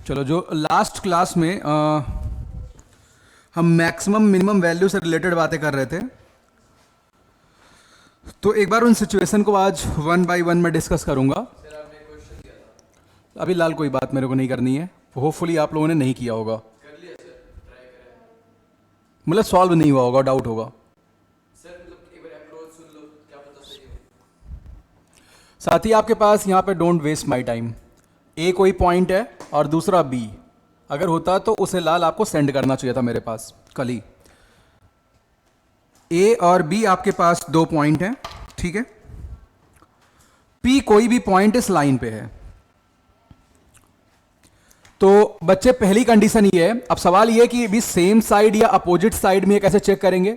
चलो, जो last class में हम मैक्सिमम मिनिमम वैल्यू से रिलेटेड बातें कर रहे थे, तो एक बार उन सिचुएशन को आज वन बाय वन मैं डिस्कस करूंगा। अभी लाल कोई बात मेरे को नहीं करनी है, होपफुली आप लोगों ने नहीं किया होगा, मतलब सॉल्व नहीं हुआ होगा, डाउट होगा। साथ ही आपके पास यहाँ पे डोंट वेस्ट माय टाइम, ए कोई पॉइंट है और दूसरा बी, अगर होता तो उसे लाल आपको सेंड करना चाहिए था मेरे पास कल ही। ए और बी आपके पास दो पॉइंट हैं, ठीक है। पी कोई भी पॉइंट इस लाइन पे है। तो बच्चे पहली कंडीशन ये है। अब सवाल ये कि भी सेम साइड या अपोजिट साइड में कैसे चेक करेंगे।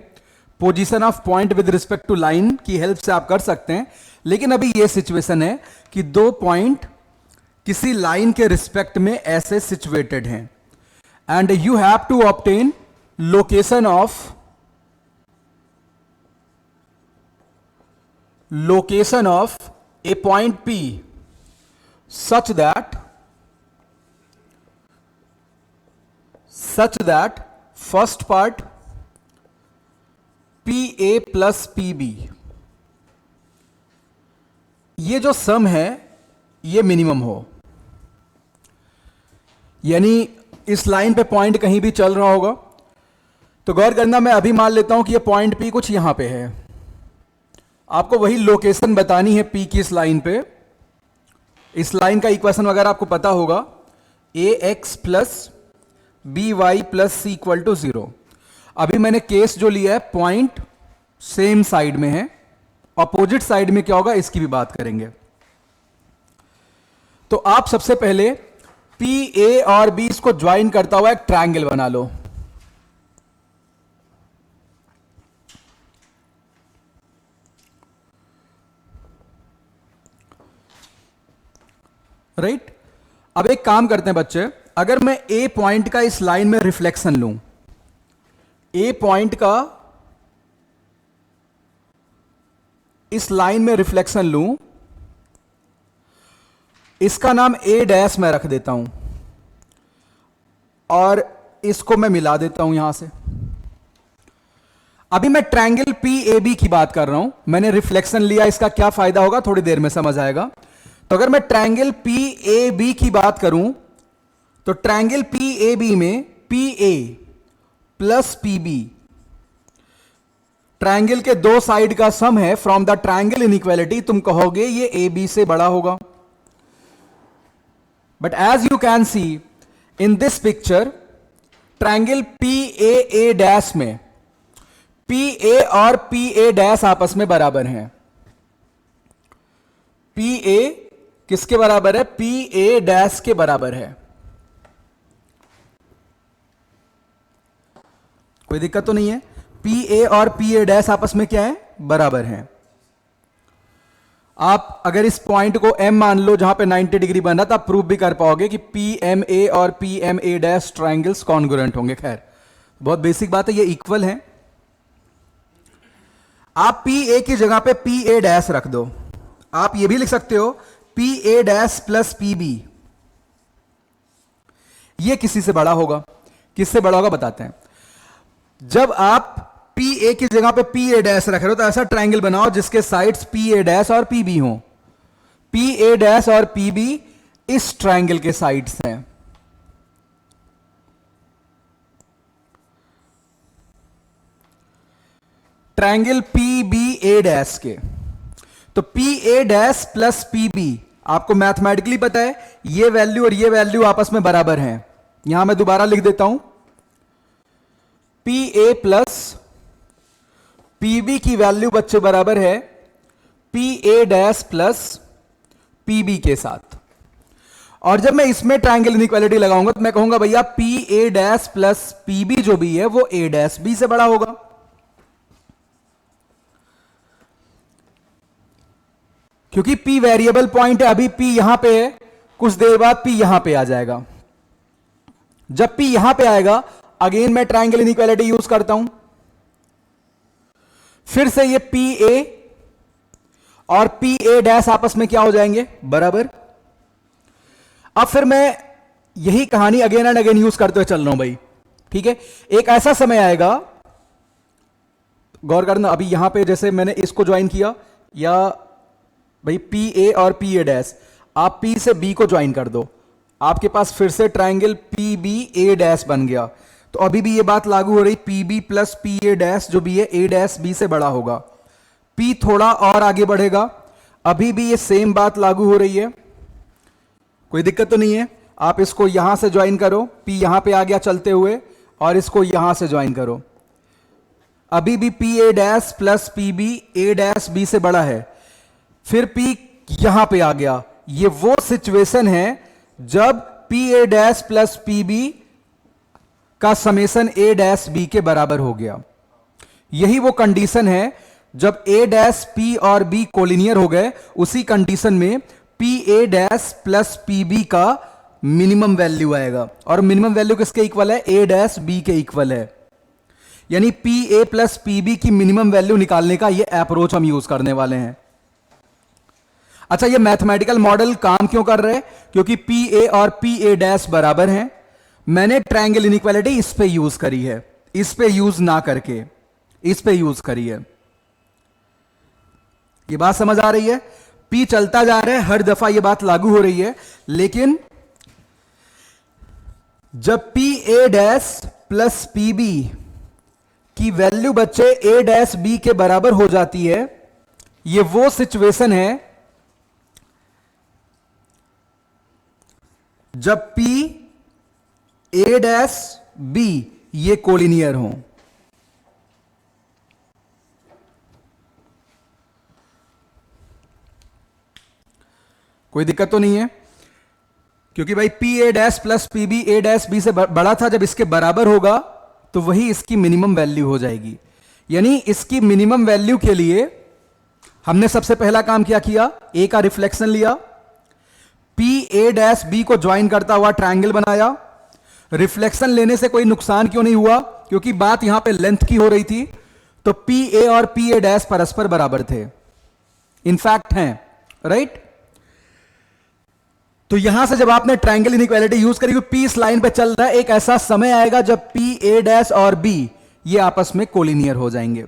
Position of point with respect to line की हेल्प से आप कर सकते हैं, लेकिन अभी ये सिचुएशन है कि दो पॉइंट किसी लाइन के रिस्पेक्ट में ऐसे सिचुएटेड हैं and you have to obtain location of a point P such that first part PA plus PB, ये जो सम है ये मिनिमम हो। यानी इस लाइन पे पॉइंट कहीं भी चल रहा होगा तो गौर करना, मैं अभी मान लेता हूं कि ये पॉइंट P कुछ यहां पे है। आपको वही लोकेशन बतानी है P की इस लाइन पे। इस लाइन का इक्वेशन वगैरह आपको पता होगा, ax plus B Y plus C equal to 0। अभी मैंने केस जो लिया है पॉइंट सेम साइड में है, अपोजिट साइड में क्या होगा इसकी भी बात करेंगे। तो आप सबसे पहले पी ए और बी इसको ज्वाइन करता हुआ एक ट्रायंगल बना लो। राइट। अब एक काम करते हैं बच्चे, अगर मैं ए पॉइंट का इस लाइन में रिफ्लेक्शन लूं, ए पॉइंट का इस लाइन में रिफ्लेक्शन लूं, इसका नाम ए डैश मैं रख देता हूं और इसको मैं मिला देता हूं यहां से। अभी मैं ट्रायंगल पी ए बी की बात कर रहा हूं, मैंने रिफ्लेक्शन लिया, इसका क्या फायदा होगा थोड़ी देर में समझ आएगा। तो अगर मैं ट्रायंगल पी ए बी की बात करूं तो ट्रायंगल पी ए बी में P A plus P B, triangle के दो साइड का सम है फ्रॉम द ट्रायंगल इनइक्वालिटी। तुम कहोगे ये ए बी से बड़ा होगा, but as you can see in this picture, triangle P A dash में पी ए और पी ए डैश आपस में बराबर हैं। पी ए किसके बराबर है? पी ए डैश के बराबर है। कोई दिक्कत तो नहीं है? पी ए और पी ए डैश आपस में क्या है? बराबर हैं। आप अगर इस पॉइंट को M मान लो जहां पे 90 डिग्री बना, तो आप प्रूव भी कर पाओगे कि पी एम ए और P M A dash triangles congruent होंगे। खैर बहुत बेसिक बात है, ये इक्वल हैं। आप पी ए की जगह पे पी ए डैश रख दो। आप ये भी लिख सकते हो P A dash plus P B, ये किसी से बड़ा होगा। किससे बड़ा होगा बताते हैं। जब आप पी ए की जगह पे पी ए डैश रख रहे हो तो ऐसा ट्रायंगल बनाओ जिसके साइड्स पी ए डैश और पी बी हो। पी ए डैश और पी बी इस ट्रायंगल के साइड्स हैं। Triangle P B A dash के, तो P A dash plus P B, आपको मैथमेटिकली पता है ये वैल्यू और ये वैल्यू आपस में बराबर हैं। यहां मैं दोबारा लिख देता हूं, P A plus P B की वैल्यू बच्चे बराबर है P A dash plus P B के साथ। और जब मैं इसमें ट्रायंगल इनइक्वालिटी लगाऊंगा तो मैं कहूंगा भैया P A dash plus P B जो भी है वो ए डैश बी से बड़ा होगा। क्योंकि P वेरिएबल पॉइंट है, अभी P यहां पे है, कुछ देर बाद P यहां पे आ जाएगा। जब P यहां पे आएगा अगेन मैं ट्रायंगल इनइक्वालिटी यूज करता हूं, फिर से ये पी ए और पी ए डैश आपस में क्या हो जाएंगे? बराबर। अब फिर मैं यही कहानी अगेन एंड अगेन यूज करते हुए चल रहा हूं भाई, ठीक है। एक ऐसा समय आएगा, गौर करना, अभी यहां पे जैसे मैंने इसको ज्वाइन किया, या भाई पी ए और पी ए डैश, आप पी से बी को ज्वाइन कर दो, आपके पास फिर से triangle P B A dash बन गया। तो अभी भी ये बात लागू हो रही, P B plus P A dash जो भी है, ए डैश बी से बड़ा होगा। पी थोड़ा और आगे बढ़ेगा, अभी भी ये सेम बात लागू हो रही है, कोई दिक्कत तो नहीं है। आप इसको यहां से ज्वाइन करो, पी यहां पे आ गया चलते हुए, और इसको यहां से ज्वाइन करो, अभी भी P A dash plus P B A dash B से बड़ा है। फिर पी यहां पे आ गया, ये वो सिचुएशन है जब P A dash plus P B का समेशन ए डैश बी के बराबर हो गया। यही वो कंडीशन है जब ए डैश पी और बी कोलिनियर हो गए, उसी कंडीशन में P A dash plus P B का मिनिमम वैल्यू आएगा। और मिनिमम वैल्यू किसके इक्वल है? ए डैश बी के इक्वल है। यानी P A plus P B की मिनिमम वैल्यू निकालने का यह अप्रोच हम यूज करने वाले हैं। अच्छा, ये मैथमेटिकल मॉडल काम क्यों कर रहे हैं? क्योंकि पी ए और पी ए डैश बराबर हैं। मैंने ट्रायंगल इनइक्वालिटी इस पे यूज करी है, इस पे यूज ना करके इस पे यूज करी है। ये बात समझ आ रही है? पी चलता जा रहा है, हर दफा ये बात लागू हो रही है, लेकिन जब P A dash plus P B की वैल्यू बच्चे ए डैश बी के बराबर हो जाती है, ये वो सिचुएशन है जब पी ए डैश बी ये कोलिनियर हो। कोई दिक्कत तो नहीं है? क्योंकि भाई P A dash plus P B A dash B से बड़ा था, जब इसके बराबर होगा तो वही इसकी मिनिमम वैल्यू हो जाएगी। यानी इसकी मिनिमम वैल्यू के लिए हमने सबसे पहला काम क्या किया? ए का रिफ्लेक्शन लिया, पी ए डैश बी को ज्वाइन करता हुआ ट्रायंगल बनाया। रिफ्लेक्शन लेने से कोई नुकसान क्यों नहीं हुआ? क्योंकि बात यहां पे लेंथ की हो रही थी, तो पी ए और पी ए डैश परस्पर बराबर थे, इनफैक्ट हैं, राइट? तो यहां से जब आपने ट्रायंगल इनइक्वालिटी यूज करी, पी इस लाइन पे चल रहा है, एक ऐसा समय आएगा जब पी ए डैश और बी ये आपस में कोलिनियर हो जाएंगे।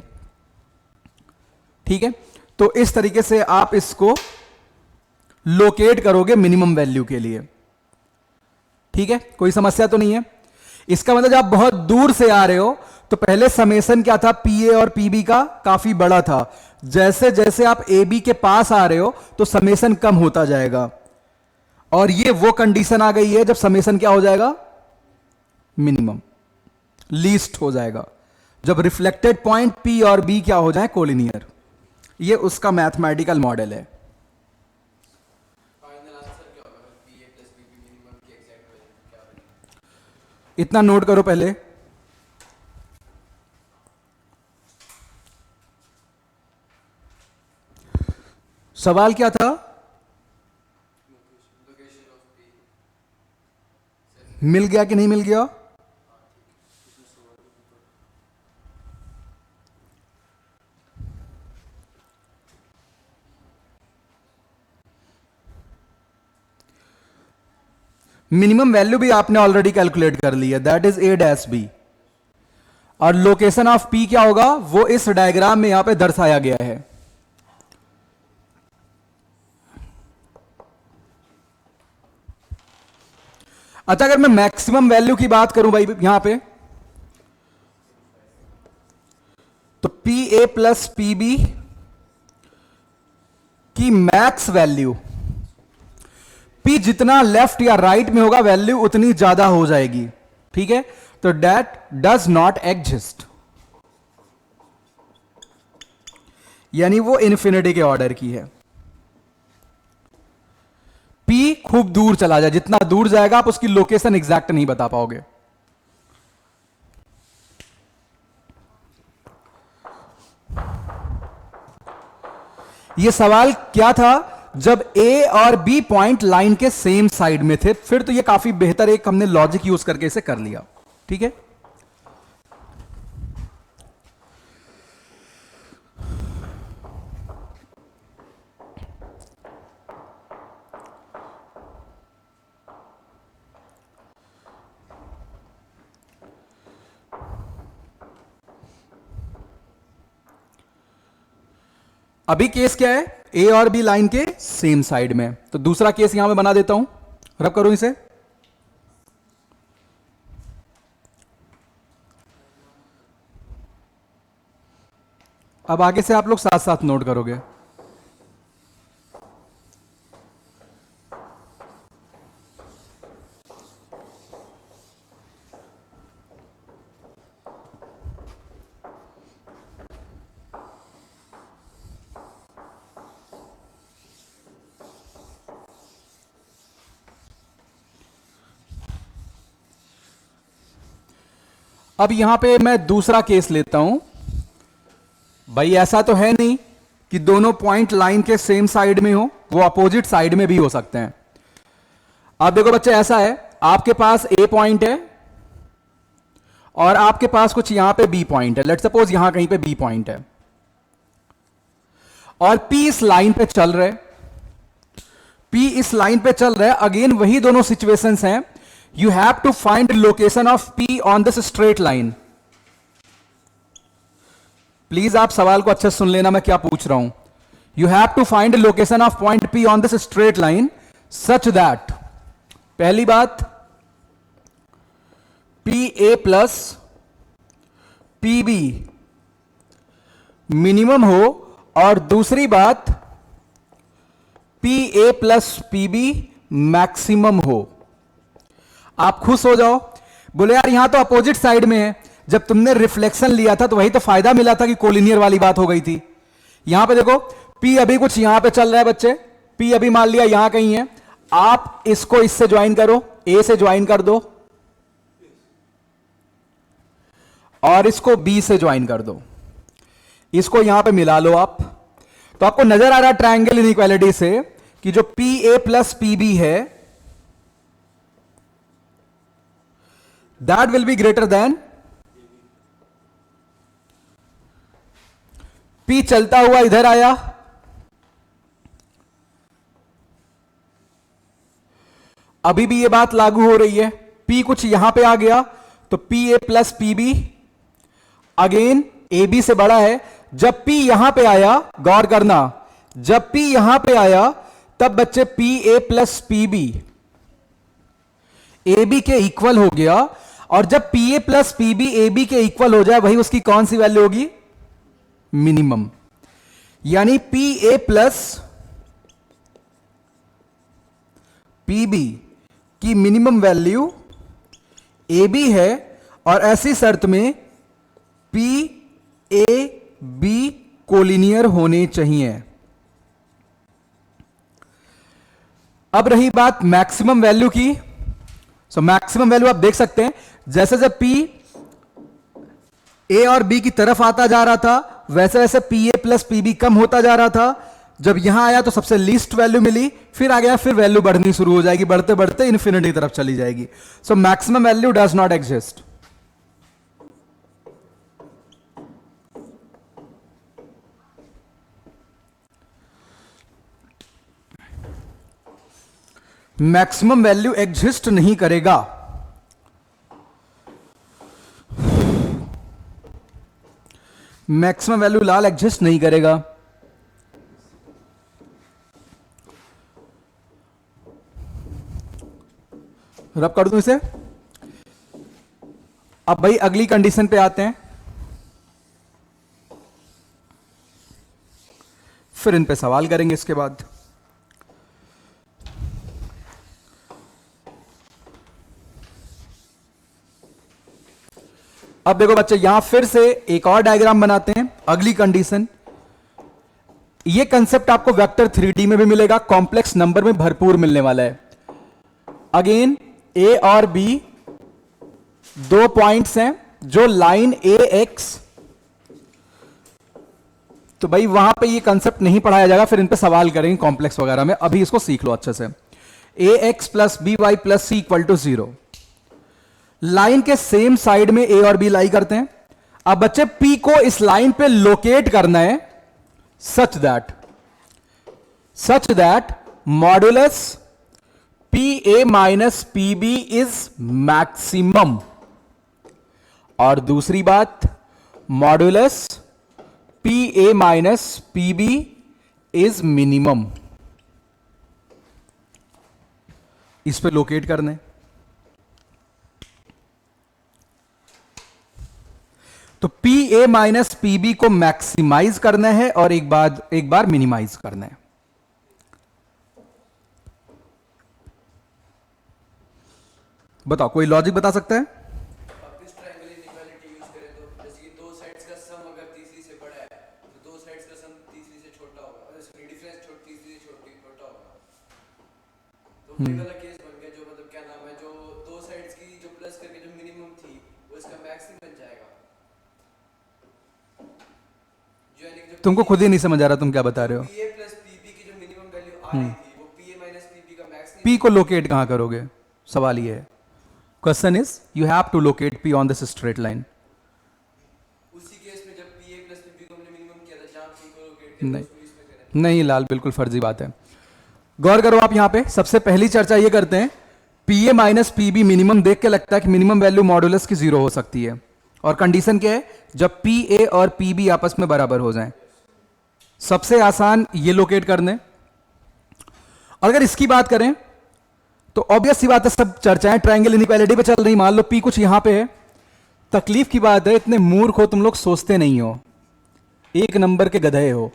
ठीक है, तो इस तरीके से आप इसको लोकेट करोगे मिनिमम वैल्यू के लिए। ठीक है, कोई समस्या तो नहीं है? इसका मतलब जब आप बहुत दूर से आ रहे हो तो पहले समेशन क्या था? पी ए और पी बी का काफी बड़ा था। जैसे जैसे आप ए बी के पास आ रहे हो तो समेशन कम होता जाएगा, और ये वो कंडीशन आ गई है जब समेशन क्या हो जाएगा? मिनिमम, लीस्ट हो जाएगा, जब रिफ्लेक्टेड पॉइंट पी और बी क्या हो जाए? कोलिनियर। ये उसका मैथमेटिकल मॉडल है। इतना नोट करो पहले। सवाल क्या था? मिल गया कि नहीं मिल गया? मिनिमम वैल्यू भी आपने ऑलरेडी कैलकुलेट कर ली है, that is A dash B. और लोकेशन ऑफ पी क्या होगा? वो इस डायग्राम में यहां पे दर्शाया गया है। अच्छा, अगर मैं मैक्सिमम वैल्यू की बात करूं भाई यहां पे, तो P A plus P B की मैक्स वैल्यू, पी जितना लेफ्ट या राइट में होगा वैल्यू उतनी ज्यादा हो जाएगी। ठीक है, तो दैट डज नॉट एग्जिस्ट, यानी वो इन्फिनिटी के ऑर्डर की है। पी खूब दूर चला जाए, जितना दूर जाएगा आप उसकी लोकेशन एग्जैक्ट नहीं बता पाओगे। ये सवाल क्या था? जब ए और बी पॉइंट लाइन के सेम साइड में थे, फिर तो ये काफी बेहतर एक हमने लॉजिक यूज करके इसे कर लिया। ठीक है, अभी केस क्या है, ए और बी लाइन के सेम साइड में, तो दूसरा केस यहां मैं बना देता हूं, रब करूं इसे। अब आगे से आप लोग साथ साथ नोट करोगे। अब यहां पे मैं दूसरा केस लेता हूं। भाई ऐसा तो है नहीं कि दोनों पॉइंट लाइन के सेम साइड में हो, वो अपोजिट साइड में भी हो सकते हैं। अब देखो बच्चे, ऐसा है आपके पास ए पॉइंट है और आपके पास कुछ यहां पे बी पॉइंट है। लेट्स सपोज यहां कहीं पे बी पॉइंट है और पी इस लाइन पे चल रहे, पी इस लाइन पे चल रहा है। अगेन वही दोनों सिचुएशंस हैं। You have to find location of P on this straight line. Please आप सवाल को अच्छे से सुन लेना, मैं क्या पूछ रहा हूं। You have to find location of point P on this straight line such that, पहली बात, P A plus P B minimum हो, और दूसरी बात P A plus P B maximum हो। आप खुश हो जाओ, बोले यार यहां तो अपोजिट साइड में है। जब तुमने रिफ्लेक्शन लिया था तो वही तो फायदा मिला था कि कोलिनियर वाली बात हो गई थी। यहां पे देखो P अभी कुछ यहां पे चल रहा है बच्चे, P अभी मान लिया यहां कहीं है। आप इसको इससे ज्वाइन करो, A से ज्वाइन कर दो और इसको B से ज्वाइन कर दो, इसको यहां पे मिला लो आप। तो आपको नजर आ रहा है ट्रायंगल इनइक्वालिटी से कि जो PA प्लस PB है that will be greater than P चलता हुआ इधर आया, अभी भी ये बात लागू हो रही है। P कुछ यहां पे आ गया तो PA plus PB again AB से बड़ा है। जब P यहां पे आया, गौर करना, जब P यहां पे आया तब बच्चे PA प्लस PB AB के इक्वल हो गया। और जब PA प्लस PB AB के इक्वल हो जाए, वही उसकी कौन सी वैल्यू होगी, मिनिमम। यानी PA प्लस PB की मिनिमम वैल्यू AB है, और ऐसी शर्त में PAB कोलिनियर होने चाहिए। अब रही बात मैक्सिमम वैल्यू की। सो मैक्सिमम वैल्यू आप देख सकते हैं, जैसे जब P A और B की तरफ आता जा रहा था वैसे वैसे PA प्लस PB कम होता जा रहा था। जब यहां आया तो सबसे लीस्ट वैल्यू मिली, फिर आ गया, फिर वैल्यू बढ़नी शुरू हो जाएगी, बढ़ते बढ़ते इन्फिनिटी की तरफ चली जाएगी। So maximum value does not exist. Maximum value exist नहीं करेगा। मैक्सिमम वैल्यू लाल एग्जिस्ट नहीं करेगा। रब कर दूं इसे। अब भाई अगली कंडीशन पे आते हैं, फिर इन पे सवाल करेंगे इसके बाद। अब देखो बच्चे, यहां फिर से एक और डायग्राम बनाते हैं। अगली कंडीशन, ये कंसेप्ट आपको वेक्टर 3D में भी मिलेगा, कॉम्प्लेक्स नंबर में भरपूर मिलने वाला है। अगेन A और B दो पॉइंट्स हैं जो लाइन AX, तो भाई वहां पे ये कंसेप्ट नहीं पढ़ाया जाएगा, फिर इन पे सवाल करेंगे कॉम्प्लेक्स वगैरह में। अभी इसको सीख लो अच्छे से। AX plus BY plus C equal to 0। Line के सेम साइड में A और B लाई करते हैं। अब बच्चे P को इस लाइन पे लोकेट करना है such that modulus PA minus PB is maximum, और दूसरी बात modulus PA minus PB is minimum, इस पे लोकेट करना है। तो P A minus P B को मैक्सिमाइज करना है और एक बार मिनिमाइज करना है। बताओ, कोई लॉजिक बता सकता है? अब इस ट्रायंगल इनइक्वालिटी यूज करें तो जैसे कि दो साइड्स का सम अगर तीसरी से बड़ा है तो दो साइड्स का सम तीसरी से छोटा होगा, सॉरी डिफरेंस तीसरी से छोटा होगा। तो फिर वाला केस बन गया जो मतलब क्या नाम है, जो दो साइड्स की जो प्लस करके जो मिनिमम थी वो इसका मैक्सिमम बन जाएगा। जो यानी कि जो तुमको खुद ही नहीं समझ आ रहा तुम क्या बता रहे हो। P A plus P B की जो मिनिमम वैल्यू आ रही थी वो P A minus P B का मैक्स नहीं पी को लोकेट कहां करोगे, सवाल ये है। Question is you have to locate P on this straight line. उसी केस में जब P A plus P B को हमने मिनिमम किया था जहां पी को लोकेट किया था नहीं उसको इसमें करें। नहीं लाल, बिल्कुल फर्जी बात है। गौर करो आप यहां पे, सबसे पहली चर्चा ये करते हैं, P A minus P B minimum देख के लगता है कि मिनिमम वैल्यू मॉडुलस की 0 हो सकती है, और कंडीशन क्या है, जब पी ए और पी बी आपस में बराबर हो जाएं। सबसे आसान ये लोकेट करने। अगर इसकी बात करें तो ऑब्वियस सी बात है, सब चर्चाएं ट्रायंगल इनइक्वालिटी पे चल रही। मान लो पी कुछ यहां पे है। तकलीफ की बात है, इतने मूर्ख हो तुम लोग, सोचते नहीं हो, एक नंबर के गधे हो।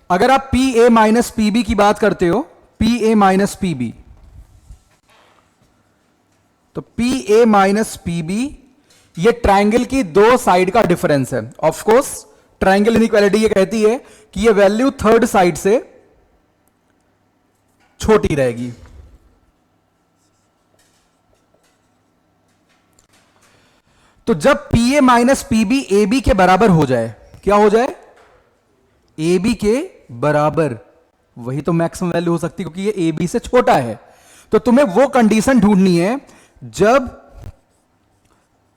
अगर आप P A minus P B की बात करते हो, P A minus P B, तो P A minus P B ये ट्रायंगल की दो साइड का डिफरेंस है। ऑफ कोर्स ट्रायंगल इनइक्वालिटी ये कहती है कि ये वैल्यू थर्ड साइड से छोटी रहेगी। तो जब P A minus P B A B के बराबर हो जाए, क्या हो जाए, ए बी के बराबर, वही तो मैक्सिमम वैल्यू हो सकती है क्योंकि ये ए बी से छोटा है। तो तुम्हें वो कंडीशन ढूंढनी है जब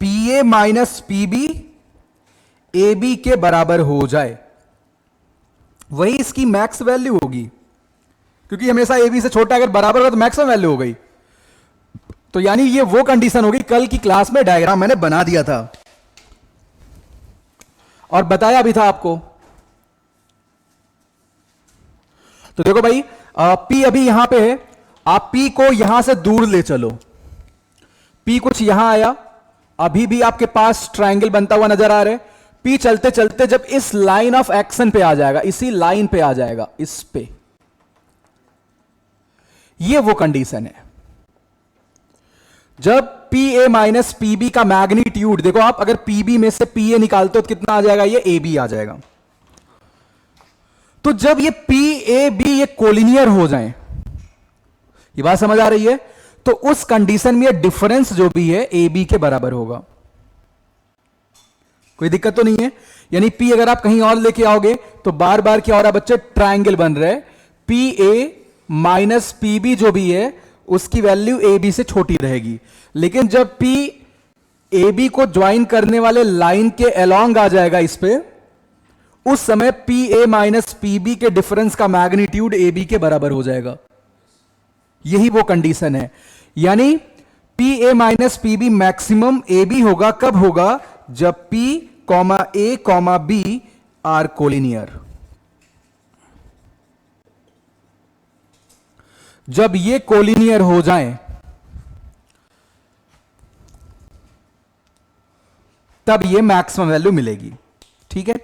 P A minus P B A B के बराबर हो जाए, वही इसकी मैक्स वैल्यू होगी, क्योंकि हमेशा ए बी से छोटा अगर बराबर होगा तो मैक्सिमम वैल्यू हो गई। तो यानी ये वो कंडीशन होगी, कल की क्लास में डायग्राम मैंने बना दिया था और बताया भी था आपको। तो देखो भाई, P अभी यहां पे है, आप P को यहां से दूर ले चलो, P कुछ यहां आया, अभी भी आपके पास ट्रायंगल बनता हुआ नजर आ रहा है। P चलते चलते जब इस लाइन ऑफ एक्शन पे आ जाएगा, इसी लाइन पे आ जाएगा, इस पे, ये वो कंडीशन है जब P A minus P B का मैग्नीट्यूड, देखो आप अगर पी बी में से पी ए निकालते हो तो कितना आ जाएगा, ये ए बी आ जाएगा। तो जब ये पी ए बी ये कोलिनियर हो जाएं, ये बात समझ आ रही है, तो उस कंडीशन में ये डिफरेंस जो भी है ए बी के बराबर होगा। कोई दिक्कत तो नहीं है। यानी पी अगर आप कहीं और लेके आओगे तो बार बार क्या हो रहा है बच्चे, ट्रायंगल बन रहे, P A minus P B जो भी है उसकी वैल्यू ए बी से छोटी रहेगी। लेकिन जब पी ए बी को ज्वाइन करने वाले लाइन के अलोंग आ जाएगा इस पे, उस समय P A minus P B के डिफरेंस का मैग्नीट्यूड ए बी के बराबर हो जाएगा। यही वो कंडीशन है। यानी P A minus P B maximum A B होगा, कब होगा, जब P comma A comma B are collinear. जब ये कोलिनियर हो जाएं तब ये मैक्सिमम वैल्यू मिलेगी। ठीक है,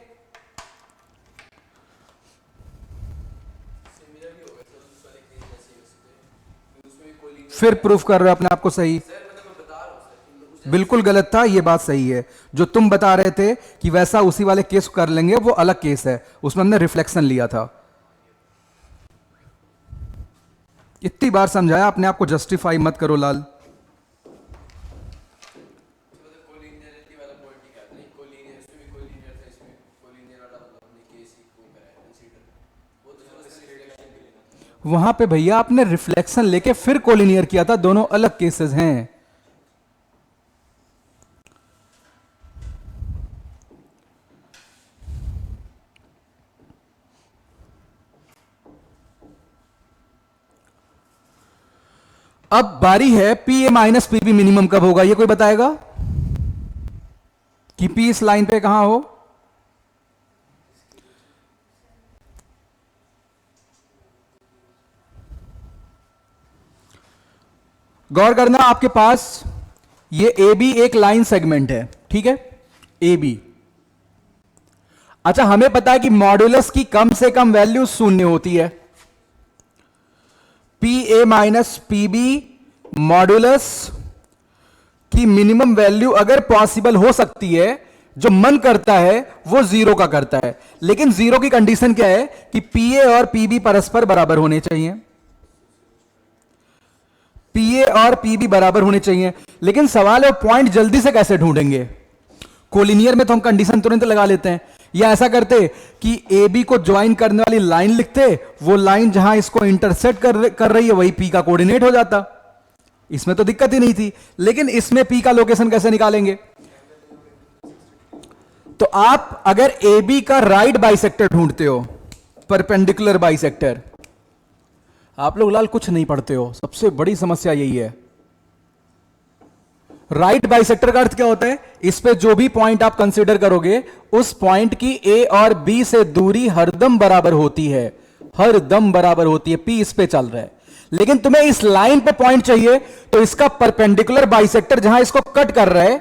फिर प्रूफ कर रहे हो अपने आप को सही। बिल्कुल गलत था, ये बात सही है। जो तुम बता रहे थे कि वैसा उसी वाले केस कर लेंगे, वो अलग केस है, उसमें हमने रिफ्लेक्शन लिया था। इतनी बार समझाया, अपने आप को जस्टिफाई मत करो लाल। वहां पे भैया आपने रिफ्लेक्शन लेके फिर कोलिनियर किया था, दोनों अलग केसेस हैं। अब बारी है P A minus P B minimum कब होगा, ये कोई बताएगा कि पी इस लाइन पे कहां हो? गौर करना, आपके पास ये ए बी एक लाइन सेगमेंट है, ठीक है, ए बी। अच्छा, हमें पता है कि मॉड्यूलस की कम से कम वैल्यू शून्य होती है। P A minus P B modulus की मिनिमम वैल्यू अगर पॉसिबल हो सकती है, जो मन करता है वो जीरो का करता है, लेकिन जीरो की कंडीशन क्या है कि पी ए और पी बी परस्पर बराबर होने चाहिए। पी ए और पी बी बराबर होने चाहिए, लेकिन सवाल है पॉइंट जल्दी से कैसे ढूंढेंगे? कोलिनियर में तो हम कंडीशन तुरंत लगा लेते हैं, या ऐसा करते कि ए बी को ज्वाइन करने वाली लाइन लिखते, वो लाइन जहां इसको इंटरसेक्ट कर रही है वही पी का कोऑर्डिनेट हो जाता, इसमें तो दिक्कत ही नहीं थी। लेकिन इसमें पी का लोकेशन कैसे निकालेंगे? तो आप अगर ए बी का राइट बाइसेक्टर ढूंढते हो, परपेंडिकुलर बाइसेक्टर, आप लोग लाल कुछ नहीं पढ़ते हो, सबसे बड़ी समस्या यही है। राइट बाइसेक्टर का अर्थ क्या होता है? इस पे जो भी पॉइंट आप कंसीडर करोगे उस पॉइंट की ए और बी से दूरी हरदम बराबर होती है, हरदम बराबर होती है। पी इस पे चल रहा है, लेकिन तुम्हें इस लाइन पे पॉइंट चाहिए, तो इसका परपेंडिकुलर बाइसेक्टर जहां इसको कट कर रहा है,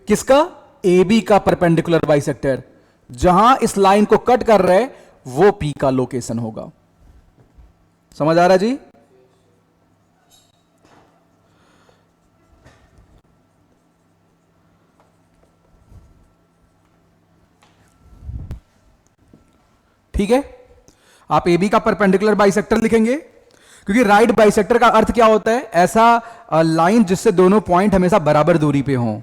किसका? ए बी का परपेंडिकुलर बाइसेक्टर जहां इस लाइन को कट कर रहा है वो पी का लोकेशन होगा। समझ आ रहा जी? ठीक है, आप ए बी का परपेंडिकुलर बाइसेक्टर लिखेंगे, क्योंकि राइट बाइसेक्टर का अर्थ क्या होता है? ऐसा लाइन जिससे दोनों पॉइंट हमेशा बराबर दूरी पे हों।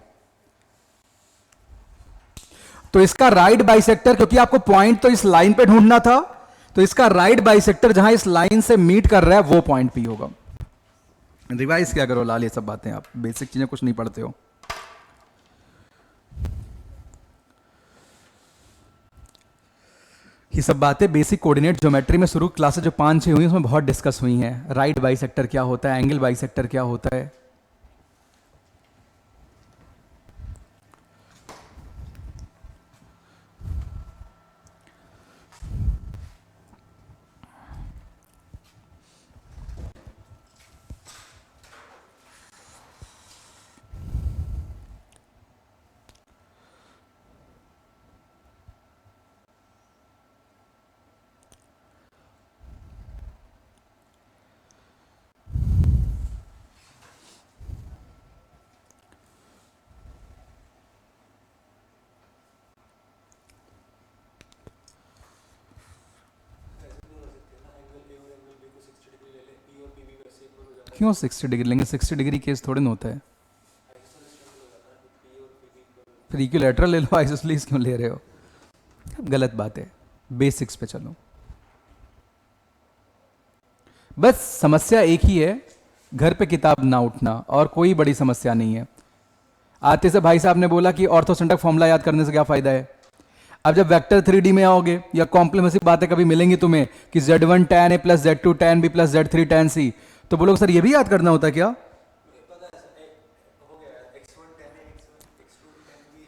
तो इसका राइट बाइसेक्टर, क्योंकि आपको पॉइंट तो इस लाइन पे ढूंढना था, तो इसका राइट बाइसेक्टर जहां इस लाइन से मीट कर रहा है वो पॉइंट पी होगा। रिवाइज क्या करो लाल, ये सब बातें आप बेसिक चीजें कुछ नहीं पढ़ते हो। ये सब बातें बेसिक कोऑर्डिनेट ज्योमेट्री में शुरू क्लासेस जो 5-6 हुई उसमें बहुत डिस्कस हुई हैं। राइट बाइसेक्टर क्या होता है, एंगल बाइसेक्टर क्या होता है। क्यों 60 डिग्री लेंगे? 60 डिग्री केस थोड़े ना होता है। फिर इक्विलैटरल ले लो, आइसोसेलेस क्यों ले रहे हो? गलत बात है, बेसिक्स पे चलो। बस समस्या एक ही है, घर पे किताब ना उठना, और कोई बड़ी समस्या नहीं है। आते से भाई साहब ने बोला कि ऑर्थोसेंट्रिक फॉर्मूला याद करने से क्या फायदा है। अब जब वेक्टर 3D में आओगे या कॉम्प्लीमेंट्री बातें कभी मिलेंगी तुम्हें कि Z1 tan A plus Z2 tan B plus Z3 tan C, तो बोलोगे सर ये भी याद करना होता है क्या?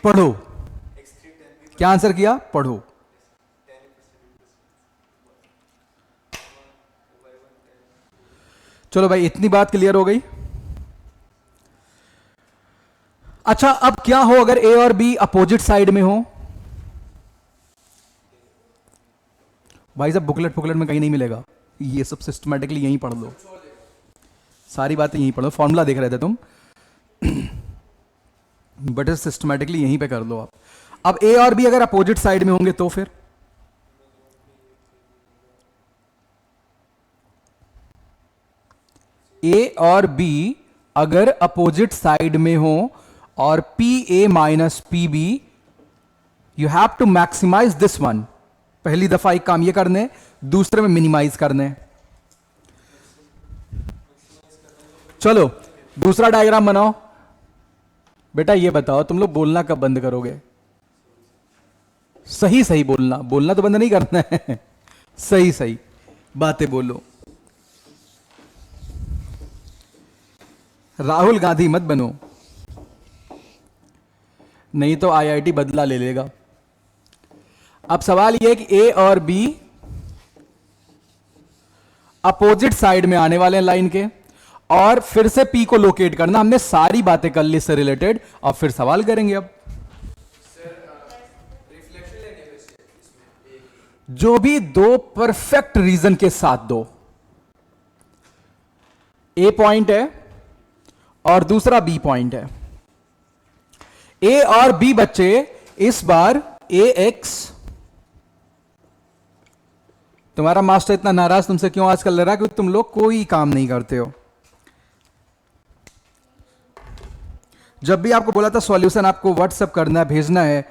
पढ़ो। क्या आंसर किया? पढ़ो। चलो भाई, इतनी बात क्लियर हो गई। अच्छा, अब क्या हो अगर ए और बी अपोजिट साइड में हो? भाई साहब बुकलेट में कहीं नहीं मिलेगा, ये सब सिस्टमैटिकली यहीं पढ़ लो, सारी बातें यहीं पढ़ो। फॉर्मूला देख रहे थे तुम, बट सिस्टमैटिकली यहीं पे कर लो आप। अब ए और बी अगर अपोजिट साइड में होंगे तो फिर ए और बी अगर अपोजिट साइड में हो और P A minus P B, you have to maximise this one. पहली दफा एक काम ये करने, दूसरे में मिनिमाइज करने। चलो दूसरा डायग्राम बनाओ। बेटा ये बताओ, तुम लोग बोलना कब बंद करोगे? सही सही बोलना, बोलना तो बंद नहीं करना है, सही सही बातें बोलो। राहुल गांधी मत बनो, नहीं तो आईआईटी बदला ले लेगा। अब सवाल यह है कि ए और बी अपोजिट साइड में आने वाले हैं लाइन के, और फिर से पी को लोकेट करना। हमने सारी बातें कर ली इससे रिलेटेड, और फिर सवाल करेंगे। अब रिफ्लेक्शन लेंगे वैसे इसमें एक जो भी दो परफेक्ट रीजन के साथ दो, ए पॉइंट है और दूसरा बी पॉइंट है। ए और बी बच्चे इस बार ए एक्स, तुम्हारा मास्टर इतना नाराज तुमसे क्यों आजकल लग रहा है? क्योंकि तुम लोग कोई काम नहीं करते हो। जब भी आपको बोला था सॉल्यूशन आपको व्हाट्सएप करना है, भेजना है,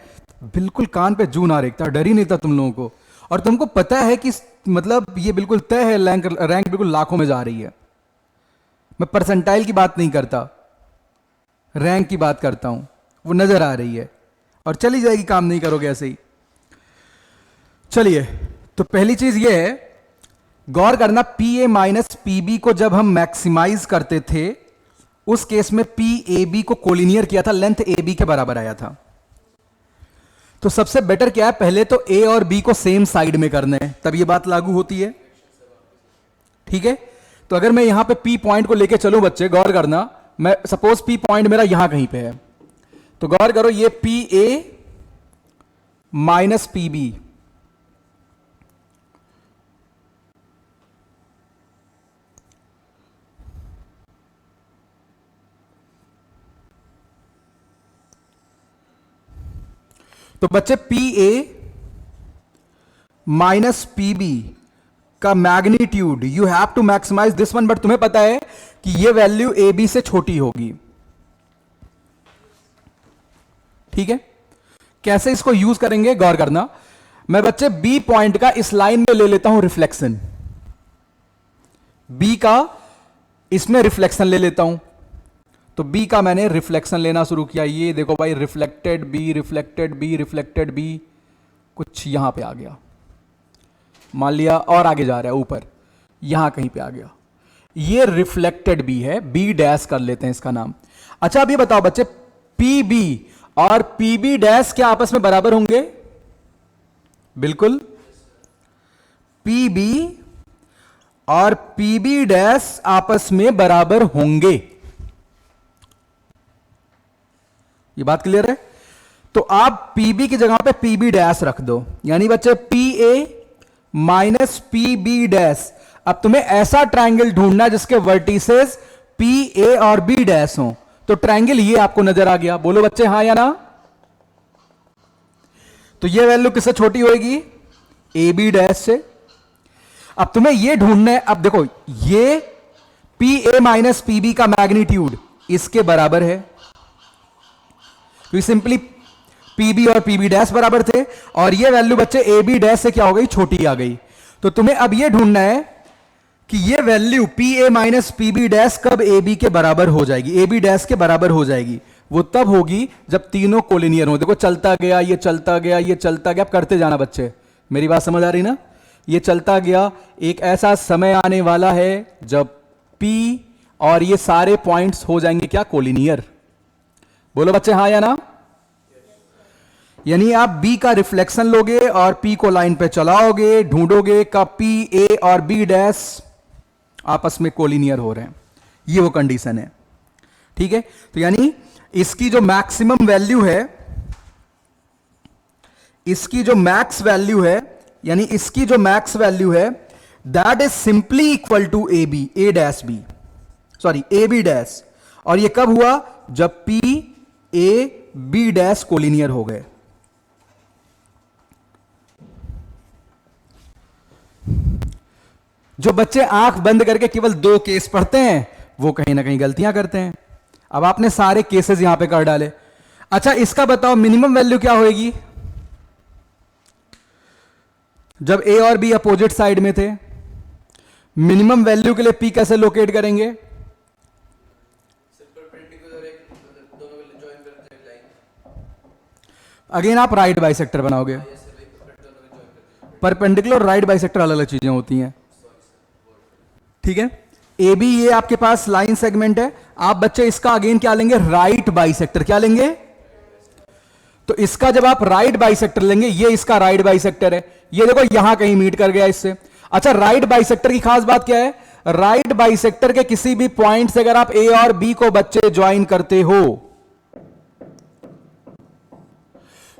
बिल्कुल कान पे जू ना रेखता, डर ही नहीं था तुम लोगों को। और तुमको पता है कि मतलब ये बिल्कुल तय है, रैंक बिल्कुल लाखों में जा रही है। मैं परसेंटाइल की बात नहीं करता, रैंक की बात करता हूं। वो नजर आ रही है और चली जाएगी, काम नहीं करोगे ऐसे ही। चलिए, तो पहली चीज ये है, गौर करना, P A minus P B को जब हम मैक्सिमाइज करते थे, उस केस में पी ए बी को कोलिनियर किया था, लेंथ ए बी के बराबर आया था। तो सबसे बेटर क्या है, पहले तो ए और बी को सेम साइड में करना है, तब ये बात लागू होती है। ठीक है, तो अगर मैं यहां पे पी पॉइंट को लेके चलूं बच्चे, गौर करना, मैं सपोज पी पॉइंट मेरा यहां कहीं पे है, तो गौर करो ये P A minus P B, तो बच्चे P A minus P B का magnitude, you have to maximise this one, but तुम्हें पता है कि ये वैल्यू ए बी से छोटी होगी। ठीक है, कैसे इसको यूज करेंगे गौर करना। मैं बच्चे बी पॉइंट का इस लाइन में ले लेता हूं रिफ्लेक्शन, बी का इसमें रिफ्लेक्शन ले लेता हूं। तो बी का मैंने रिफ्लेक्शन लेना शुरू किया, ये देखो भाई, reflected B, reflected B, reflected B, कुछ यहां पे आ गया, मान लिया, और आगे जा रहा है ऊपर, यहां कहीं पे आ गया, ये रिफ्लेक्टेड बी है, बी डैश कर लेते हैं इसका नाम। अच्छा, अब ये बताओ बच्चे, पी बी और पी बी डैश क्या आपस में बराबर होंगे? बिल्कुल, पी बी और पी बी डैश आपस में बराबर होंगे। ये बात क्लियर है? तो आप पीबी की जगह पे पीबी डैश रख दो, यानी बच्चे P A minus P B dash. अब तुम्हें ऐसा ट्रायंगल ढूंढना है जिसके वर्टिसेस पी ए और बी डैश हो। तो ट्रायंगल ये आपको नजर आ गया, बोलो बच्चे हां या ना? तो ये वैल्यू किससे छोटी होगी? ए बी डैश से। अब तुम्हें ये ढूंढना है, अब देखो ये P A minus P B का मैग्नीट्यूड इसके बराबर है, क्योंकि सिंपली पीबी और पीबी डैश बराबर थे, और ये वैल्यू बच्चे ए बी डैश से क्या हो गई? छोटी आ गई। तो तुम्हें अब ये ढूंढना है कि ये value P A minus P B dash कब ए बी के बराबर हो जाएगी, ए बी डैश के बराबर हो जाएगी। वो तब होगी जब तीनों कोलिनियर हो। देखो चलता गया, ये चलता गया, ये चलता गया, अब करते जाना बच्चे, मेरी बात समझ आ रही ना? ये चलता गया, एक ऐसा समय आने वाला है जब पी और ये सारे पॉइंट्स हो जाएंगे क्या? कोलिनियर। बोलो बच्चे हां या ना? यानी आप बी का रिफ्लेक्शन लोगे और पी को लाइन पे चलाओगे, ढूंढोगे का पी ए और बी डैश आपस में कोलिनियर हो रहे हैं, ये वो कंडीशन है। ठीक है, तो यानी इसकी जो मैक्सिमम वैल्यू है, इसकी जो मैक्स वैल्यू है, यानी इसकी जो मैक्स वैल्यू है, that is simply equal to A B, A dash B, sorry A B dash. और ये कब हुआ? जब P A B dash collinear हो गए। जो बच्चे आंख बंद करके केवल दो केस पढ़ते हैं, वो कहीं ना कहीं गलतियां करते हैं। अब आपने सारे केसेस यहां पे कर डाले। अच्छा, इसका बताओ मिनिमम वैल्यू क्या होगी जब ए और बी अपोजिट साइड में थे? मिनिमम वैल्यू के लिए पी कैसे लोकेट करेंगे? परपेंडिकुलर एक दोनों को जॉइन करते हैं लाइन। अगेन आप राइट बाइसेक्टर बनाओगे। परपेंडिकुलर राइट बाइसेक्टर अलग अलग चीजें होती हैं। ठीक है, ए बी ये आपके पास लाइन सेगमेंट है। आप बच्चे इसका अगेन क्या लेंगे, राइट बाइसेक्टर। क्या लेंगे, तो इसका जब आप राइट बाइसेक्टर लेंगे, ये इसका राइट बाइसेक्टर है, ये देखो यहां कहीं मीट कर गया इससे। अच्छा, राइट बाइसेक्टर की खास बात क्या है, राइट बाइसेक्टर के किसी भी पॉइंट से अगर आप ए और बी को बच्चे ज्वाइन करते हो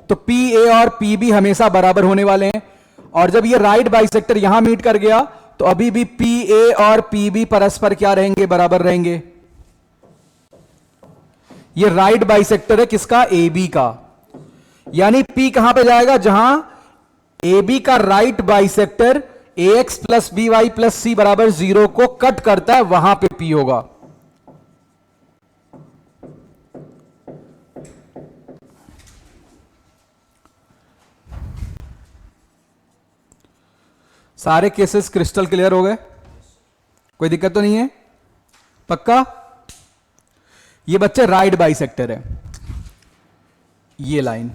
तो पी ए और पी बी हमेशा बराबर होने वाले हैं। और जब ये राइट बाइसेक्टर यहां मीट कर गया तो अभी भी पी ए और पी बी परस्पर क्या रहेंगे, बराबर रहेंगे। ये राइट बाइसेक्टर है किसका, ए बी का। यानी पी कहां पे जाएगा, जहां ए बी का right bisector A X plus B Y plus C बराबर 0 को कट करता है, वहां पे पी होगा। सारे केसेस क्रिस्टल क्लियर हो गए, कोई दिक्कत तो नहीं है, पक्का। ये बच्चे राइट बाइसेक्टर है, ये लाइन।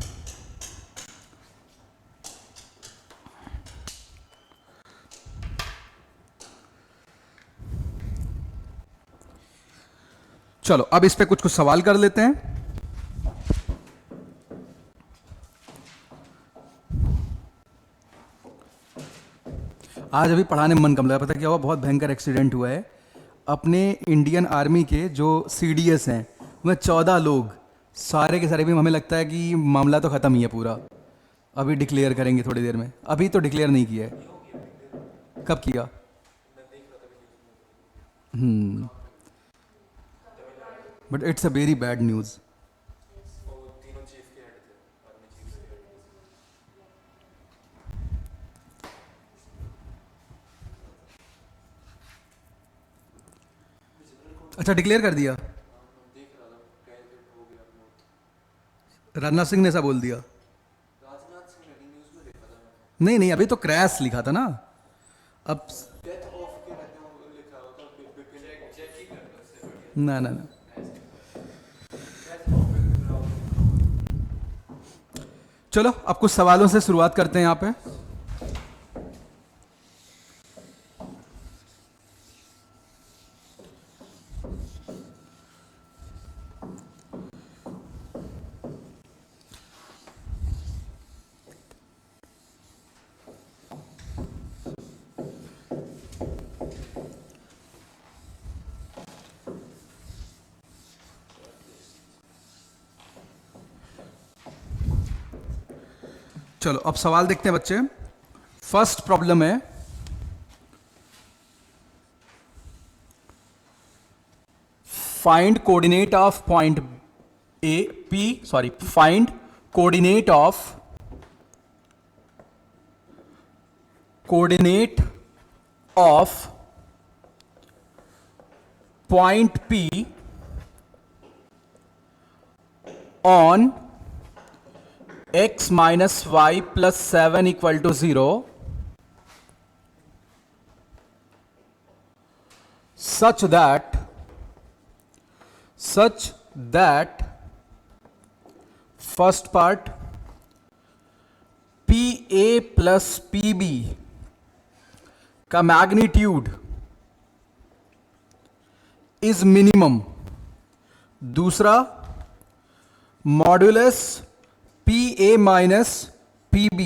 चलो अब इस पे कुछ कुछ सवाल कर लेते हैं। आज अभी पढ़ाने में मन कम लगा, पता क्या हुआ, बहुत भयंकर एक्सीडेंट हुआ है। अपने इंडियन आर्मी के जो सीडीएस हैं उनमें 14 लोग, सारे के सारे भी हमें लगता है कि मामला तो ख़त्म ही है पूरा। अभी डिक्लेयर करेंगे थोड़ी देर में, अभी तो डिक्लेयर नहीं किया है। कब किया, but it's a very bad news. अच्छा, डिक्लेयर कर दिया, राजनाथ सिंह ने ऐसा बोल दिया। नहीं नहीं, अभी तो क्रैश लिखा था ना, अब ना ना ना। चलो अब कुछ सवालों से शुरुआत करते हैं यहां पे। चलो अब सवाल देखते हैं बच्चे। फर्स्ट प्रॉब्लम है, find coordinate of point A P, find coordinate of point P on x minus y plus 7 equal to 0 such that first part PA plus PB का मैग्नीट्यूड इज मिनिमम। दूसरा, modulus PA minus PB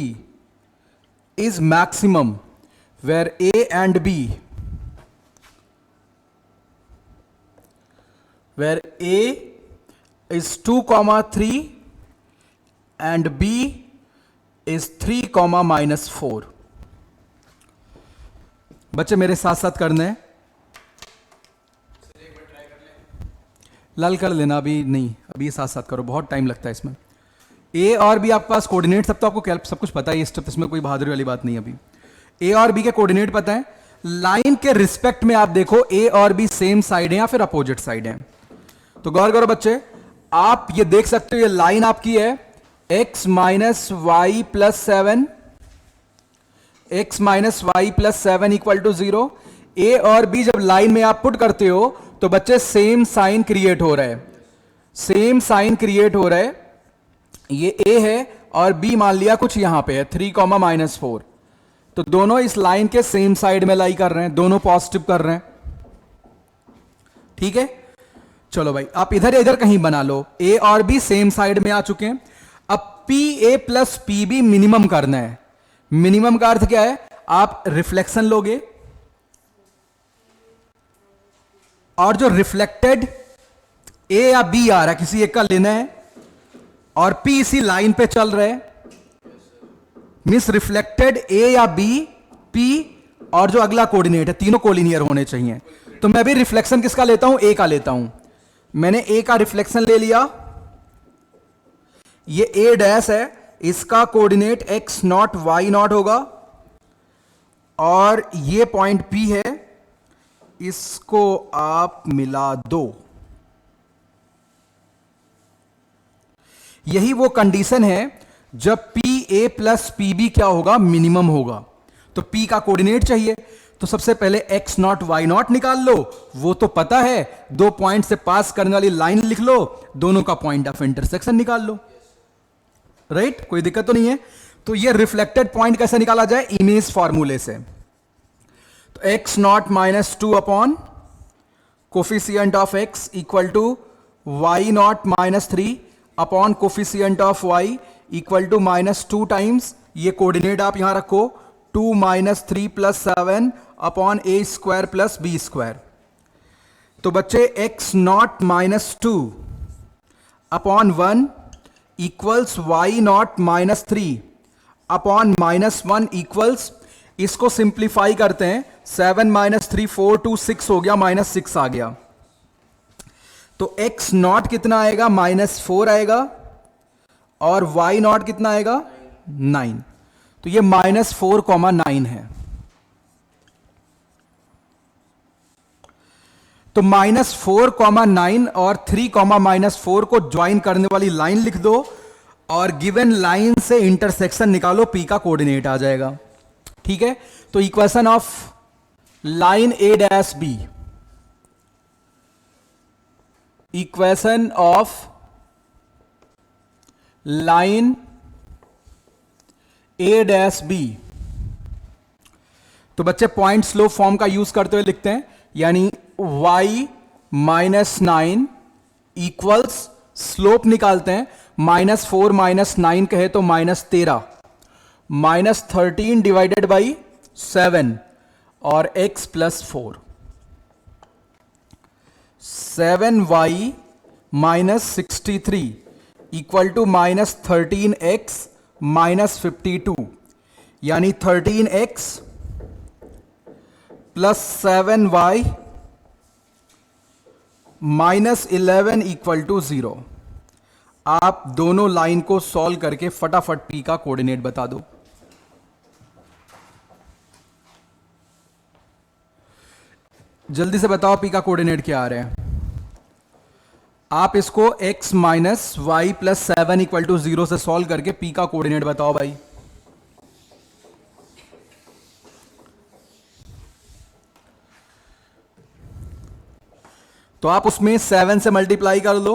is maximum where A and B, where A is 2,3 and B is 3,-4। बच्चे मेरे साथ साथ करना है, लाल कर लेना, अभी नहीं, अभी साथ साथ करो, बहुत टाइम लगता है इसमें। ए और बी आपके पास कोऑर्डिनेट, सब तो आपको सब कुछ पता है, ये स्टेप, इसमें कोई बहादुरी वाली बात नहीं। अभी ए और बी के कोऑर्डिनेट पता है, लाइन के रिस्पेक्ट में आप देखो ए और बी सेम साइड है या फिर अपोजिट साइड है। तो गौर करो बच्चे, आप ये देख सकते हो, ये लाइन आपकी है x minus Y plus 7, x minus Y plus 7 equal to 0। A और बी जब लाइन में आप पुट करते हो तो बच्चे सेम साइन क्रिएट हो रहा है, सेम साइन क्रिएट हो रहा है। ये A है और B मान लिया कुछ यहां पे है 3,-4, तो दोनों इस लाइन के सेम साइड में लाई कर रहे हैं, दोनों पॉजिटिव कर रहे हैं। ठीक है, चलो भाई आप इधर इधर कहीं बना लो, ए और बी सेम साइड में आ चुके हैं। अब P A plus P B minimum करना है। मिनिमम का अर्थ क्या है, आप रिफ्लेक्शन लोगे और जो रिफ्लेक्टेड ए या बी आ रहा है किसी एक का लेना है, और पी इसी लाइन पे चल रहा है, मींस रिफ्लेक्टेड ए या बी, पी और जो अगला कोऑर्डिनेट है, तीनों कोलिनियर होने चाहिए। तो मैं भी रिफ्लेक्शन किसका लेता हूं, ए का लेता हूं। मैंने ए का रिफ्लेक्शन ले लिया, ये ए डैश है, इसका coordinate X naught Y naught होगा, और ये पॉइंट पी है, इसको आप मिला दो। यही वो कंडीशन है जब P A plus P B क्या होगा, मिनिमम होगा। तो पी का कोऑर्डिनेट चाहिए, तो सबसे पहले एक्स नॉट वाई नॉट निकाल लो, वो तो पता है, दो पॉइंट से पास करने वाली लाइन लिख लो, दोनों का पॉइंट ऑफ इंटरसेक्शन निकाल लो, राइट, कोई दिक्कत तो नहीं है। तो ये रिफ्लेक्टेड पॉइंट कैसे निकाला जाए, इमेज फॉर्मूले से। तो X naught minus two upon coefficient of X equal to Y naught minus three upon coefficient of Y equal to minus two times, ये कोऑर्डिनेट आप यहां रखो, 2 minus 3 plus 7 upon A square plus B square. तो बच्चे X naught minus two upon 1 equals Y naught minus 3 upon minus 1 equals, इसको simplify करते हैं, 7 minus 3 4 2 6 हो गया, माइनस 6 आ गया। तो एक्स नॉट कितना आएगा, माइनस 4 आएगा, और वाई नॉट कितना आएगा, 9। तो ये माइनस 4,9 है। तो माइनस 4,9 और 3,-4 को ज्वाइन करने वाली लाइन लिख दो, और गिवन लाइन से इंटरसेक्शन निकालो, पी का कोऑर्डिनेट आ जाएगा। ठीक है, तो equation of line A dash B, equation of line A dash B, तो बच्चे पॉइंट स्लोप फॉर्म का यूज करते हुए लिखते हैं, यानी y माइनस 9 इक्वल्स, स्लोप निकालते हैं, माइनस 4 माइनस 9 कहे तो माइनस 13, माइनस 13 डिवाइडेड बाई 7 और x plus 4, 7y minus 63 equal to minus 13x minus 52, यानी 13x plus 7y minus 11 equal to 0। आप दोनों लाइन को सॉल्व करके फटाफट पी का कोऑर्डिनेट बता दो। जल्दी से बताओ पी का कोऑर्डिनेट क्या आ रहा है। आप इसको x minus Y plus 7 equal to 0 से सॉल्व करके पी का कोऑर्डिनेट बताओ भाई। तो आप उसमें 7 से मल्टीप्लाई कर लो,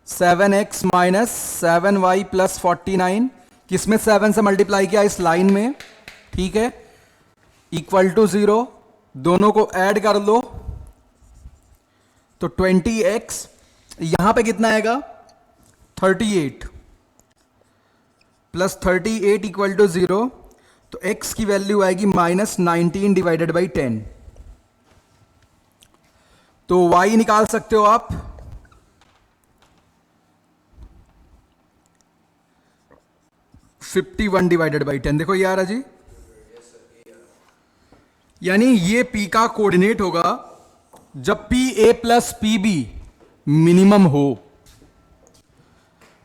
7x माइनस 7y प्लस 49, किसमें 7 से मल्टीप्लाई किया, इस लाइन में, ठीक है, इक्वल टू 0, दोनों को ऐड कर लो तो 20x, यहां पे कितना आएगा 38 प्लस 38 इक्वल टू 0, तो x की वैल्यू आएगी माइनस 19 डिवाइडेड बाई 10। तो y निकाल सकते हो आप, (51 डिवाइडेड बाई 10), देखो ये आ रहा जी, यानी ये p का कोऑर्डिनेट होगा जब P A plus P B minimum हो।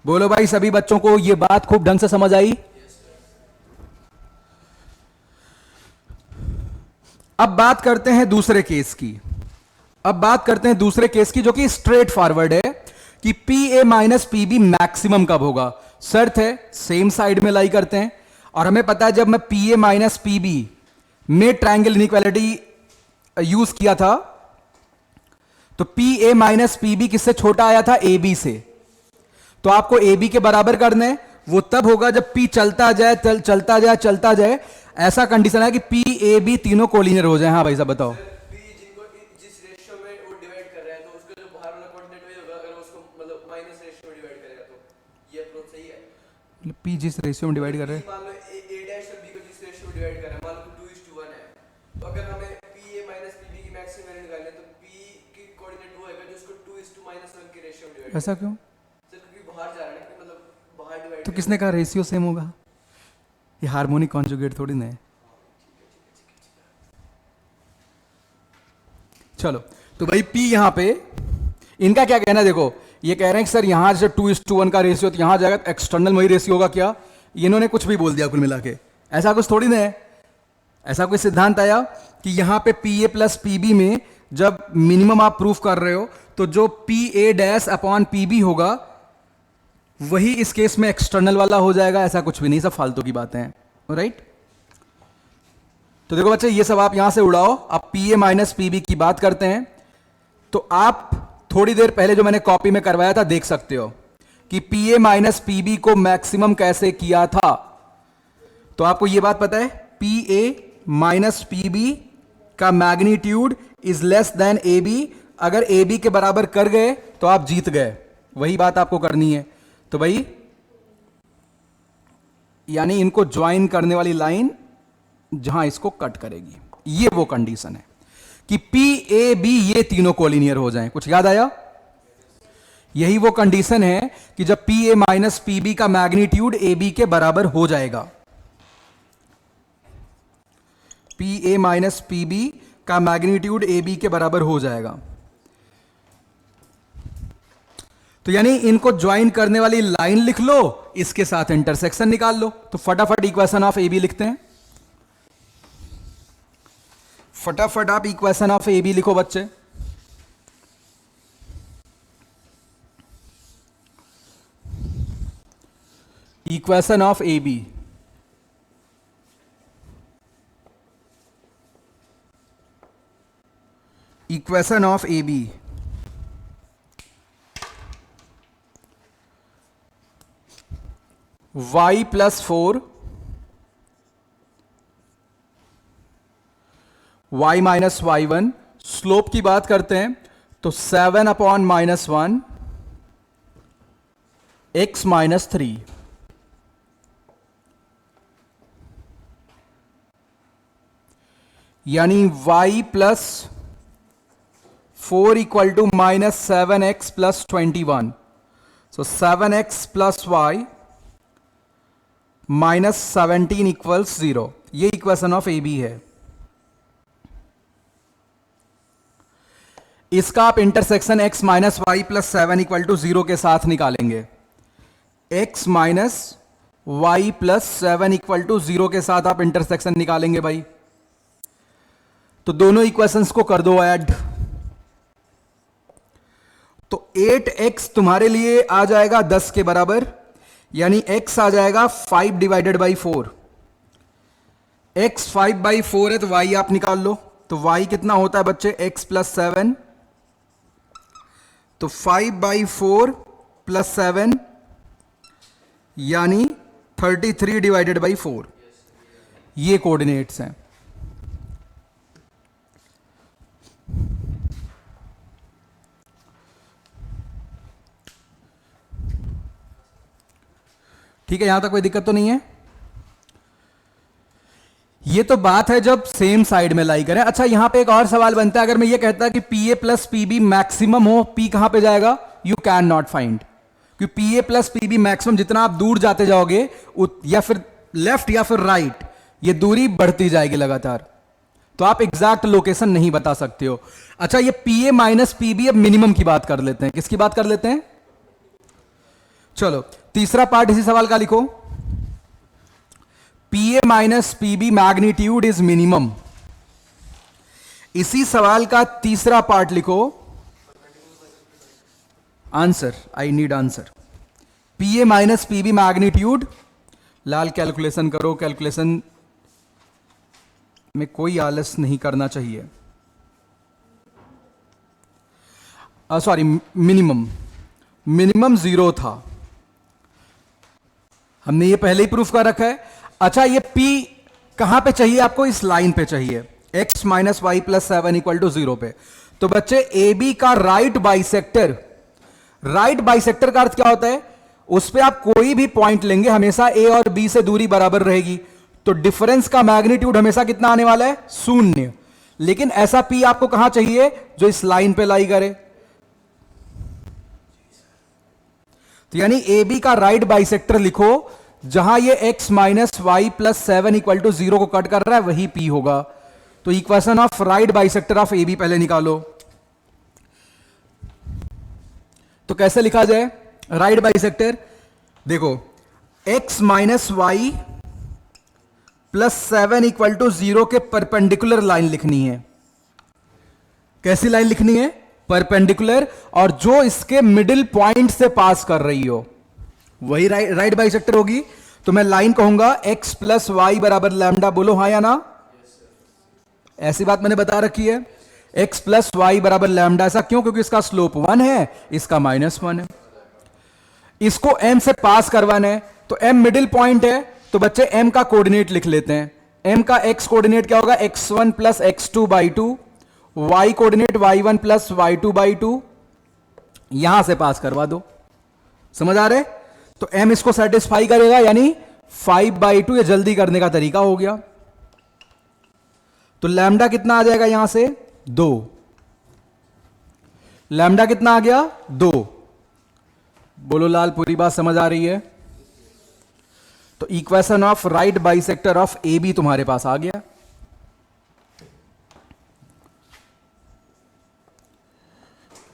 बोलो भाई सभी बच्चों को ये बात खूब ढंग से समझ आई। अब बात करते हैं दूसरे केस की, जो कि स्ट्रेट फॉरवर्ड है कि P A minus P B maximum कब होगा। शर्त है सेम साइड में लाई करते हैं, और हमें पता है जब मैं P A minus P B में ट्रायंगल इनइक्वालिटी यूज किया था तो P A minus P B किससे छोटा आया था, ए बी से। तो आपको ए बी के बराबर करना है, वो तब होगा जब पी चलता जाए, ऐसा कंडीशन है कि पी ए बी तीनों कोलिनियर हो जाए। हाँ भाई साहब बताओ। पी जिनको जिस रेशियो में वो डिवाइड कर रहा है पी जिस रेशियो में डिवाइड कर रहे हैं, मान लो ए डैश और बी को जिस रेशियो में डिवाइड कर रहे हैं, मान लो 2:1 है, तो अगर हमें P A minus P B की मैक्सिमम वैल्यू निकालनी है तो पी की कोऑर्डिनेट वो होगा जो उसको 2:-1 की रेशियो में डिवाइड ऐसा क्यों? सर क्योंकि बाहर जा रहा है ना, मतलब बाहर डिवाइड तो किसने कहा रेशियो सेम होगा? ये हार्मोनिक कॉन्जुगेट थोड़ी ना है। चलो, तो भाई P यहां पे इनका क्या कहना है, देखो ये कह रहे हैं कि सर यहां से 2:1 का रेशियो तो यहां जाएगा, एक्सटर्नल वही रेशियो होगा क्या? इन्होंने कुछ भी बोल दिया कुल मिला के, ऐसा कुछ थोड़ी ना है। ऐसा कोई सिद्धांत आया कि यहां पे PA प्लस PB में जब मिनिमम आप प्रूफ कर रहे हो तो जो PA डैश अपॉन PB होगा वही इस केस में एक्सटर्नल वाला हो जाएगा? ऐसा कुछ भी नहीं, सब फालतू की बातें हैं, राइट? तो देखो बच्चे, ये सब आप यहां से उड़ाओ। आप PA माइनस PB की बात करते हैं तो आप थोड़ी देर पहले जो मैंने कॉपी में करवाया था देख सकते हो कि PA माइनस PB को मैक्सिमम कैसे किया था। तो आपको यह बात पता है, PA माइनस PB का magnitude is less than AB। अगर AB के बराबर कर गए तो आप जीत गए, वही बात आपको करनी है। तो भाई यानी इनको ज्वाइन करने वाली लाइन जहां इसको कट करेगी, ये वो कंडीशन है कि PAB ये तीनों कोलिनियर हो जाएं। कुछ याद आया? यही वो कंडीशन है कि जब PA माइनस PB का मैग्नीट्यूड AB के बराबर हो जाएगा। PA माइनस PB का मैग्नीट्यूड AB के बराबर हो जाएगा। तो यानी इनको ज्वाइन करने वाली लाइन लिख लो, इसके साथ इंटरसेक्शन निकाल लो। तो फटाफट इक्वेशन ऑफ AB लिखते हैं। फटाफट आप इक्वेशन ऑफ AB लिखो बच्चे। Equation of AB, equation of AB y plus 4 y minus y1, slope की बात करते हैं तो 7 अपॉन -1 x माइनस 3, यानी y plus 4 equal to -7x plus 21। So 7x plus y -17 equals 0। ये इक्वेशन ऑफ AB है। इसका आप intersection x minus Y plus 7 equal to 0 के साथ निकालेंगे। x minus Y plus 7 equal to 0 के साथ आप इंटरसेक्शन निकालेंगे भाई। तो दोनों इक्वेशंस को कर दो ऐड। तो 8x तुम्हारे लिए आ जाएगा 10 के बराबर, यानी x आ जाएगा 5 डिवाइडेड बाई 4। x 5/4 है तो y आप निकाल लो। तो y कितना होता है बच्चे? x plus 7। तो 5/4 प्लस 7 यानी 33 डिवाइडेड बाई 4। ये कोऑर्डिनेट्स हैं। ठीक है, यहां तक कोई दिक्कत तो नहीं है? ये तो बात है जब सेम साइड में लाई करें। अच्छा, यहां पे एक और सवाल बनता है, अगर मैं ये कहता कि PA प्लस PB मैक्सिमम हो, P कहां पे जाएगा? यू कैन नॉट फाइंड, क्योंकि PA प्लस PB मैक्सिमम जितना आप दूर जाते जाओगे या फिर लेफ्ट या फिर राइट, ये दूरी बढ़ती जाएगी लगातार, तो आप एग्जैक्ट लोकेशन नहीं बता सकते हो। अच्छा, ये PA माइनस PB अब मिनिमम की बात कर लेते हैं। किसकी बात कर लेते हैं? चलो तीसरा पार्ट इसी सवाल का लिखो। PA minus PB magnitude is minimum. इसी सवाल का तीसरा पार्ट लिखो। Answer, I need answer. PA minus PB magnitude, Lal calculation करो। कैलकुलेशन में कोई आलस नहीं करना चाहिए। सॉरी, मिनिमम 0 था, हमने ये पहले ही प्रूफ कर रखा है। अच्छा, ये P कहां पे चाहिए आपको? इस लाइन पे चाहिए, x minus Y plus 7 equal to 0 पे। तो बच्चे AB का राइट बाइसेक्टर, राइट बाइसेक्टर का अर्थ क्या होता है? उस पे आप कोई भी पॉइंट लेंगे हमेशा ए और बी से दूरी बराबर रहेगी, तो डिफरेंस का मैग्नीट्यूड हमेशा कितना आने वाला है, शून्य। लेकिन ऐसा पी आपको कहां चाहिए जो इस लाइन पे लाई करे। तो यानी ए बी का राइट बाइसेक्टर लिखो, जहां ये x minus Y plus 7 equal to 0 को कट कर रहा है वही पी होगा। तो equation of right bisector of A B पहले निकालो। तो कैसे लिखा जाए राइट बाइसेक्टर, देखो x minus Y plus 7 equal to 0 के परपेंडिकुलर लाइन लिखनी है। कैसी लाइन लिखनी है, परपेंडिकुलर, और जो इसके मिडिल पॉइंट से पास कर रही हो वही राइट बाइसेक्टर होगी। तो मैं लाइन कहूंगा x प्लस वाई बराबर लैम्डा, बोलो हाँ या ना। ऐसी बात मैंने बता रखी है, x प्लस वाई बराबर लैम्डा। ऐसा क्यों, क्योंकि इसका स्लोप 1 है, इसका -1 है। इसको m से पास करवाना है, तो m मिडिल पॉइंट है, तो बच्चे m का कोऑर्डिनेट लिख लेते हैं। m का x कोऑर्डिनेट क्या होगा, x1 plus x2/2, y coordinate y1 plus y2/2। यहां से पास करवा दो, समझ आ रहे। तो m इसको सेटिस्फाई करेगा, यानी 5/2। ये जल्दी करने का तरीका हो गया। तो लैम्डा कितना आ जाएगा यहां से, 2। लैम्डा कितना आ गया, 2। बोलो लाल, पूरी बात समझ आ रही है। तो equation of right bisector of A B तुम्हारे पास आ गया।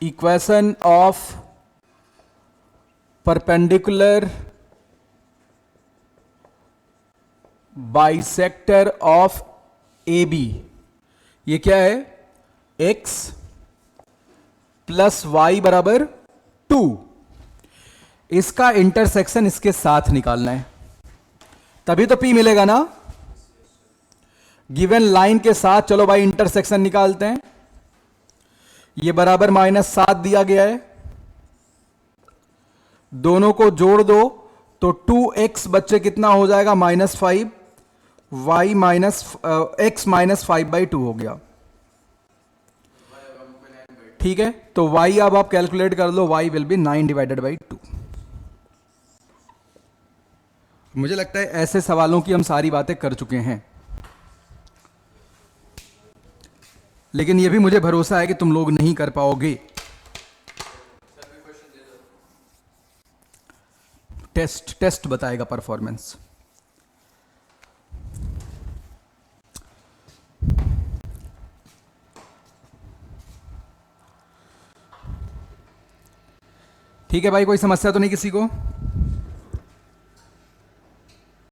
Equation of perpendicular bisector of A B, ये क्या है, x प्लस वाई बराबर 2। इसका इंटरसेक्शन इसके साथ निकालना है, तभी तो P मिलेगा ना। गिवन लाइन के साथ, चलो भाई इंटरसेक्शन निकालते हैं। ये बराबर -7 दिया गया है, दोनों को जोड़ दो तो 2x बच्चे कितना हो जाएगा, -5, y माइनस x माइनस 5/2 हो गया। ठीक है, तो y अब आप कैलकुलेट कर लो, y विल बी 9/2। मुझे लगता है ऐसे सवालों की हम सारी बातें कर चुके हैं, लेकिन यह भी मुझे भरोसा है कि तुम लोग नहीं कर पाओगे। टेस्ट बताएगा परफॉर्मेंस। ठीक है भाई, कोई समस्या तो नहीं किसी को।